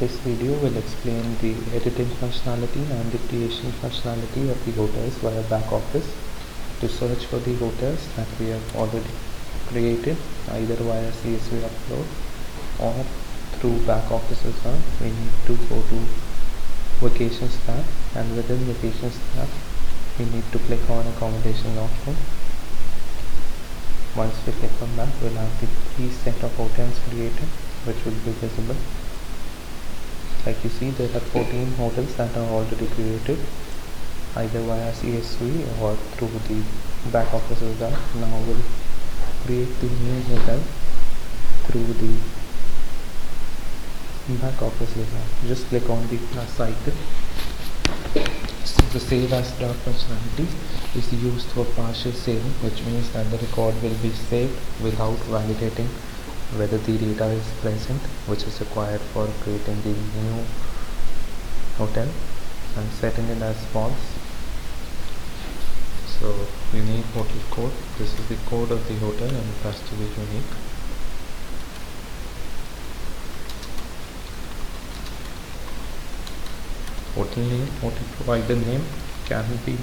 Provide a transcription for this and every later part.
This video will explain the editing functionality and the creation functionality of the hotels via back office. To search for the hotels that we have already created, either via CSV upload or through back office as well, we need to go to Vacations tab, and within Vacations tab we need to click on Accommodation Offering. Once we click on that, we'll have the three set of hotels created, which will be visible. Like you see, there are 14 hotels that are already created, either via CSV or through the back office as well. Now we'll create the new hotel through the back office as well. Just click on the plus icon. So the save as draft functionality is used for partial saving, which means that the record will be saved without validating whether the data is present, which is required for creating the new hotel. I'm setting it as false. So unique hotel code, this is the code of the hotel and it has to be unique. Hotel name, hotel provider name can be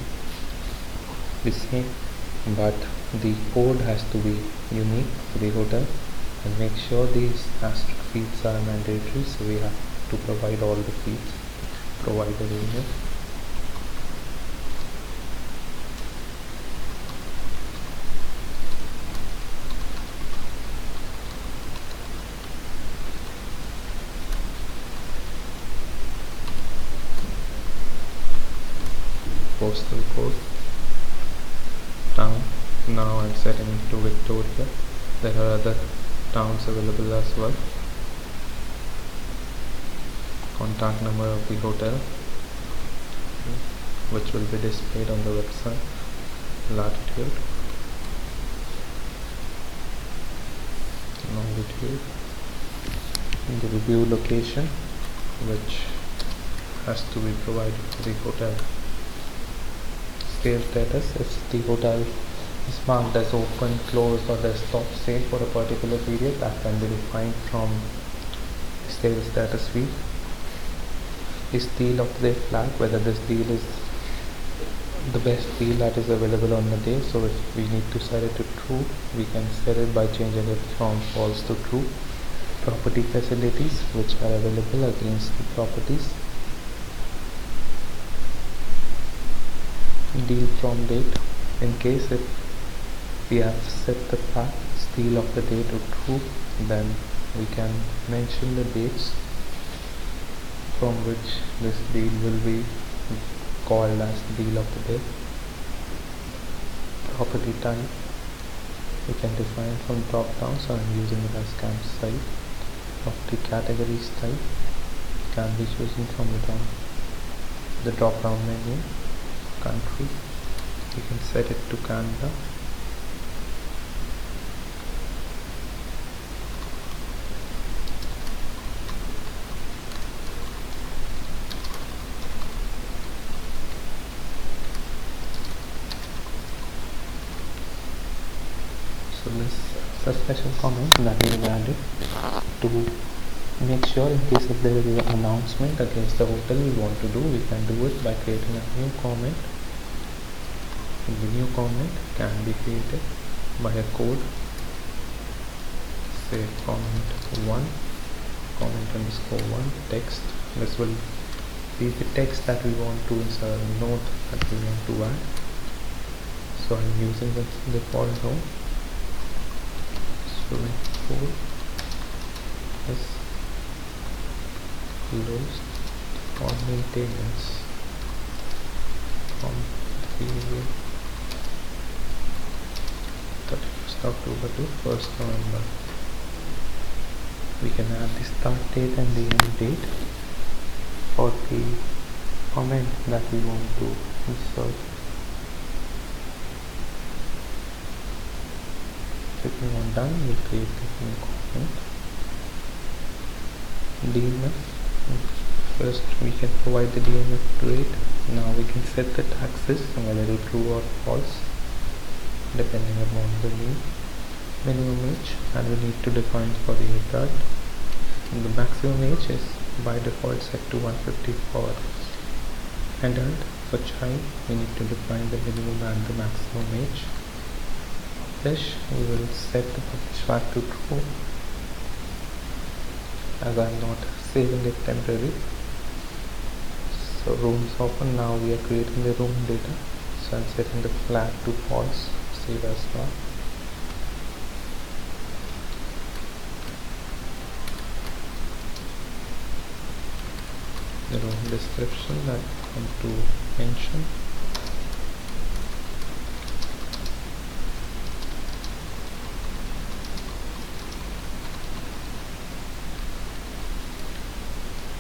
the same, but the code has to be unique for the hotel, and make sure these asterisk fields are mandatory, so we have to provide all the fields. Provider email, postal code, town. Now I'm setting it to Victoria. There are other towns available as well. Contact number of the hotel, which will be displayed on the website. Latitude, longitude, the review location, which has to be provided for the hotel. Sale status, if the hotel is marked as open, closed or desktop sale for a particular period, that can be defined from the sale status field. This deal of the day flag, whether this deal is the best deal that is available on the day. So if we need to set it to true, we can set it by changing it from false to true. Property facilities, which are available against the properties. Deal from date, in case if we have set the deal of the day to true, then we can mention the dates from which this deal will be called as deal of the day. Property type, we can define from drop down, so I'm using it as campsite. Property categories type can be chosen from the drop down menu. Country, you can set it to Canada. So this is a special comment that we have added to make sure in case if there is an announcement against the hotel we want to do, we can do it by creating a new comment. The new comment can be created by a code, say comment 1, comment underscore 1, text. This will be the text that we want to insert, a note that we want to add. So I'm using the default note. Swimming pool is closed for maintenance from the 31st October to 1st November. We can add the start date and the end date for the comment that we want to insert. Clicking on done, we'll create the new comment. DNF. First we can provide the DNF rate. Now we can set the taxes, whether it's true or false, depending upon the minimum age, and we need to define for the aircraft. The maximum age is by default set to 150 for adult. For child, we need to define the minimum and the maximum age. This we will set the publish flag to true, as I am not saving it temporary. So rooms open. Now we are creating the room data, so I'm setting the flag to false, save as well. The room description that I want to mention.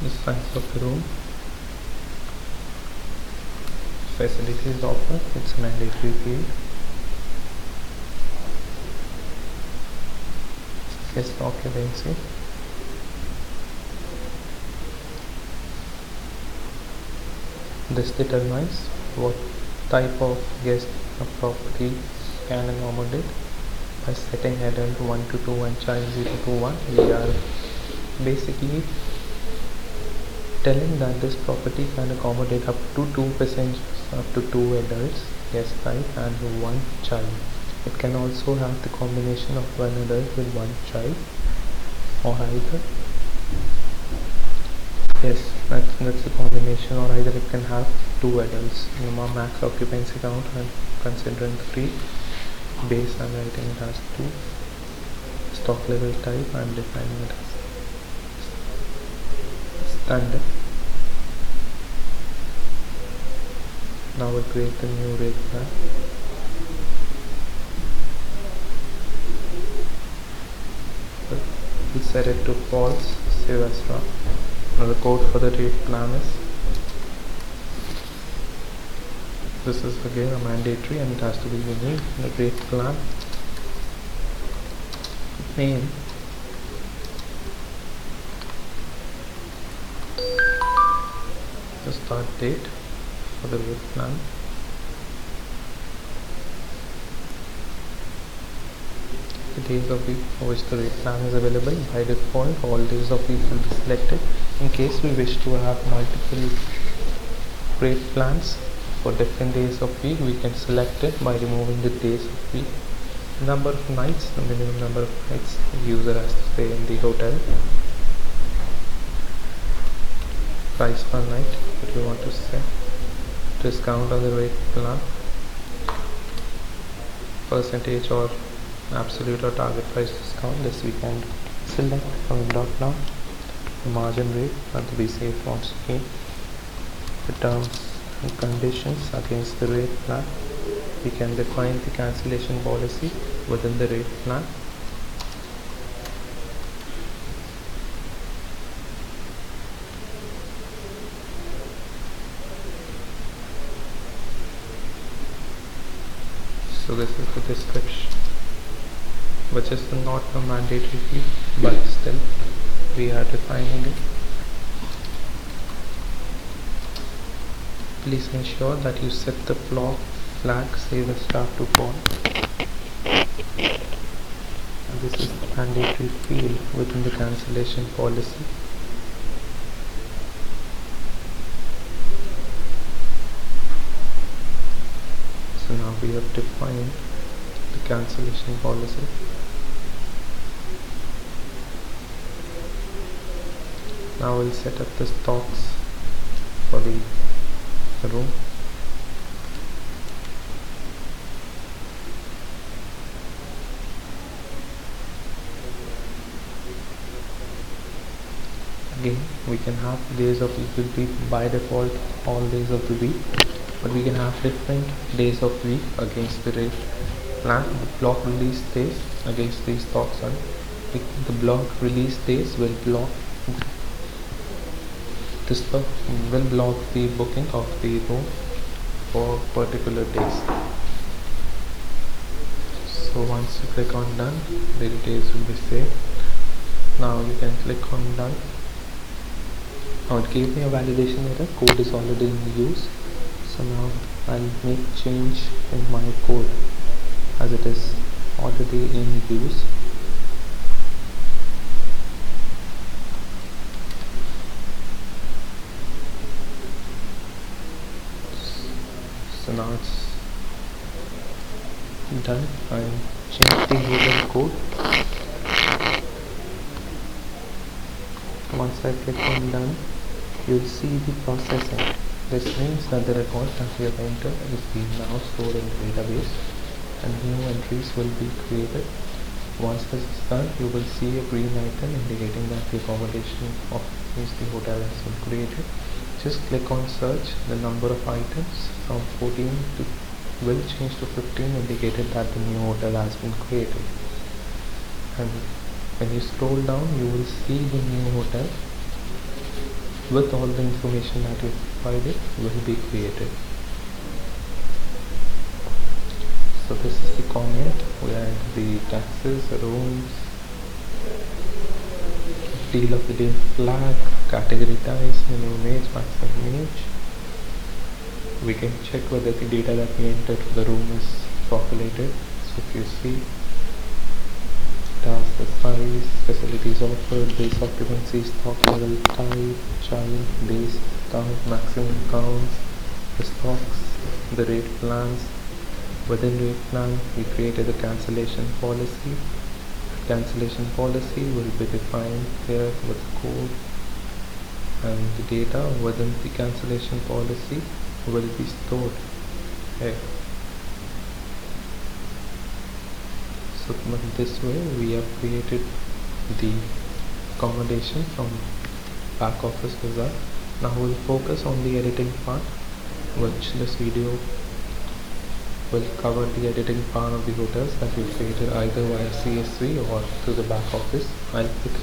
The size of the room. Facilities offered, it's a mandatory field. Guest occupancy. This determines what type of guest a property can accommodate. By setting adult 1 to 2 and child 0 to 1, we are basically telling that this property can accommodate up to 2 passengers, up to 2 adults, guest type, and 1 child. It can also have the combination of 1 adult with 1 child, or either. Yes, that's the combination, or either it can have 2 adults. Max occupancy count, I'm considering 3. Base, I'm writing it as 2. Stock level type, I'm defining it as standard. Now we'll create the new rate plan. We'll set it to false, save as well. Now the code for the rate plan is, this is again a mandatory and it has to be unique. The rate plan name, the start date for the rate plan, the days of week for which the rate plan is available. By default, all days of week will be selected. In case we wish to have multiple rate plans for different days of week, we can select it by removing the days of week. Number of nights, the minimum number of nights the user has to stay in the hotel. Price per night, what we want to set. Discount on the rate plan, percentage or absolute or target price discount. This we can select from the drop down. The margin rate and the BCA font scheme. The terms and conditions against the rate plan. We can define the cancellation policy within the rate plan. So this is the description, which is not a mandatory field, but still we are defining it. Please ensure that you set the flag save as start to fall. And this is the mandatory field within the cancellation policy. So now we have defined the cancellation policy. Now we'll set up the stocks for the room. Again, we can have days of week will be by default all days of the week, but we can have different days of week against the rate plan. The block release days against these stocks, and the block release days will block the booking of the room for particular days. So once you click on done, the details will be saved. Now you can click on done. Now it gave me a validation error, code is already in use. So now I'll make change in my code as it is already in use. now it's done. And change the hotel code. Once I click on done, you'll see the processing. This means that the record that we have entered is being now stored in the database and new entries will be created. Once this is done, you will see a green icon indicating that the accommodation of the hotel has been created. Just click on search. The number of items from 14 will change to 15, indicated that the new hotel has been created. And when you scroll down, you will see the new hotel with all the information that you provided will be created. So this is the comment where the taxes, rooms, deal of the day flag, category types, minimum age, maximum age. We can check whether the data that we entered for the room is populated. So if you see, task, the size, facilities offered, base occupancy, stock level, type, child, base count, maximum counts, the stocks, the rate plans. Within rate plan, we created a cancellation policy. Cancellation policy will be defined here with code, and the data within the cancellation policy will be stored here. So this way we have created the accommodation from back office result. Now we'll focus on the editing part, which this video will cover the editing part of the hotels that we created either via CSV or through the back office. I'll pick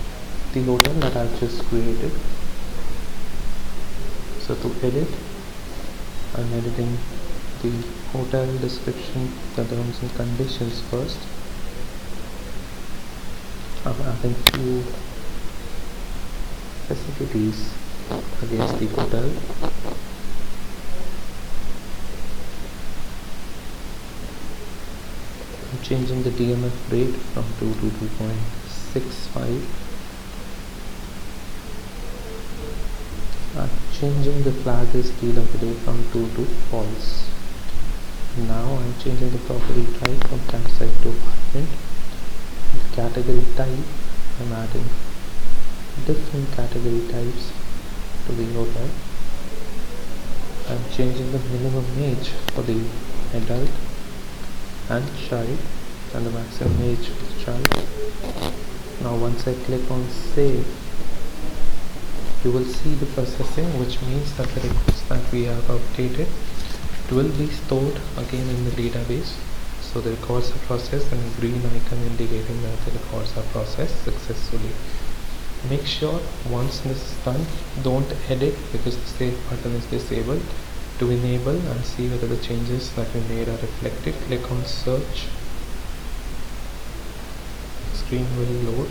the hotel that I've just created. So to edit, I'm editing the hotel description, the terms and conditions first. I'm adding few facilities against the hotel. I'm changing the DMF rate from 2 to 2.65. I'm changing the flag as deal of the day from true to false. Now I'm changing the property type from campsite to apartment. The category type, I'm adding different category types to the hotel. I'm changing the minimum age for the adult and child and the maximum age for the child. Now once I click on save, you will see the processing, which means that the records that we have updated will be stored again in the database. So the records are processed and a green icon indicating that the records are processed successfully. Make sure once this is done, don't edit because the save button is disabled. To enable and see whether the changes that we made are reflected, click on search. Screen will load.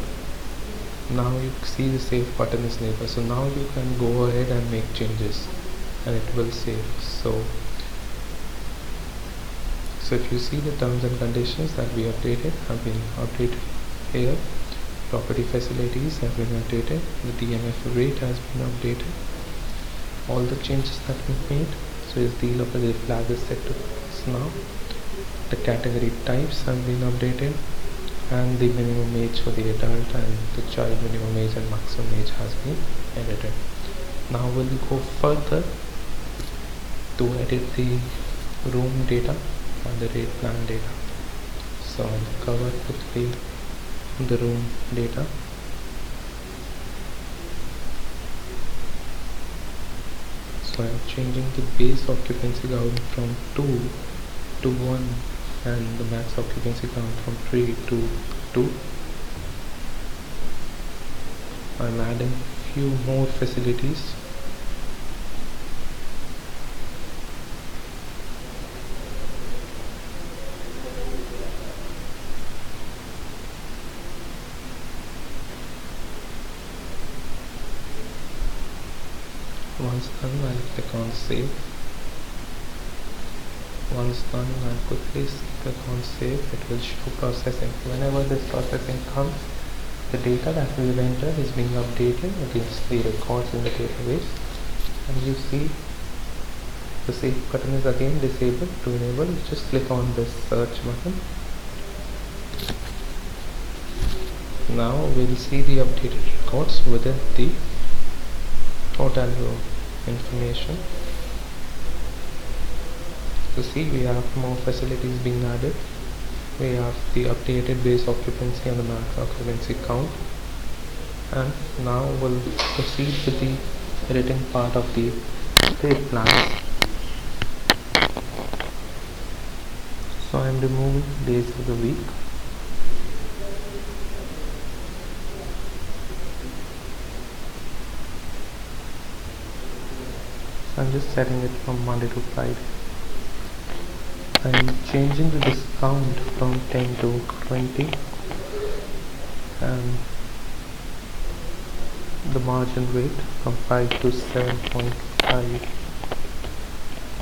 Now you see the save button is enabled. So now you can go ahead and make changes and it will save. So if you see the terms and conditions that we updated have been updated here. Property facilities have been updated. The DMF rate has been updated. All the changes that we made. So is deal of the flag is set to false now. The category types have been updated, and the minimum age for the adult and the child minimum age and maximum age has been edited. Now we'll go further to edit the room data and the rate plan data. So I'll cover quickly the room data. So I'm changing the base occupancy count from 2 to 1 and the max occupancy count from 3 to 2. I'm adding few more facilities. Once done, I'll click on save. Once done, I'll quickly click on save. It will show processing. Whenever this processing comes, the data that we will enter is being updated against the records in the database, and you see The save button is again disabled. To enable, just click on this search button. Now we'll see the updated records within the hotel room information. So see, we have more facilities being added. We have the updated base occupancy and the max occupancy count. And now we'll proceed with the editing part of the state plans. So I am removing days of the week. So I'm just setting it from Monday to Friday. I am changing the discount from 10 to 20 and the margin rate from 5 to 7.5.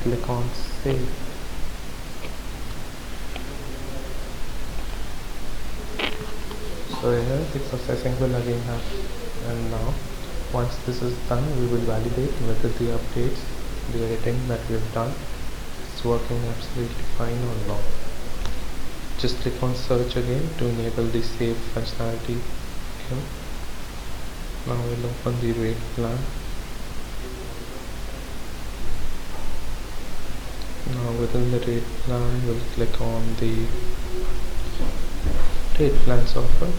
Click on save. So here the processing will again happen, and now once this is done, we will validate whether the updates, the editing that we have done is working absolutely fine or not. Just click on search again to enable the save functionality here. Now we'll open the rate plan. Now within the rate plan, we'll click on the rate plans offered.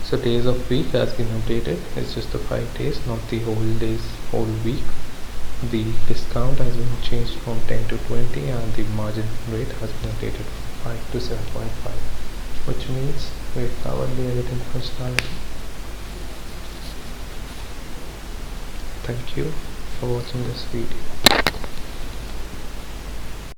So days of week has been updated. It's just the 5 days, not the whole week. The discount has been changed from 10 to 20 and the margin rate has been updated from 5 to 7.5, which means we've covered the editing functionality. Thank you for watching this video.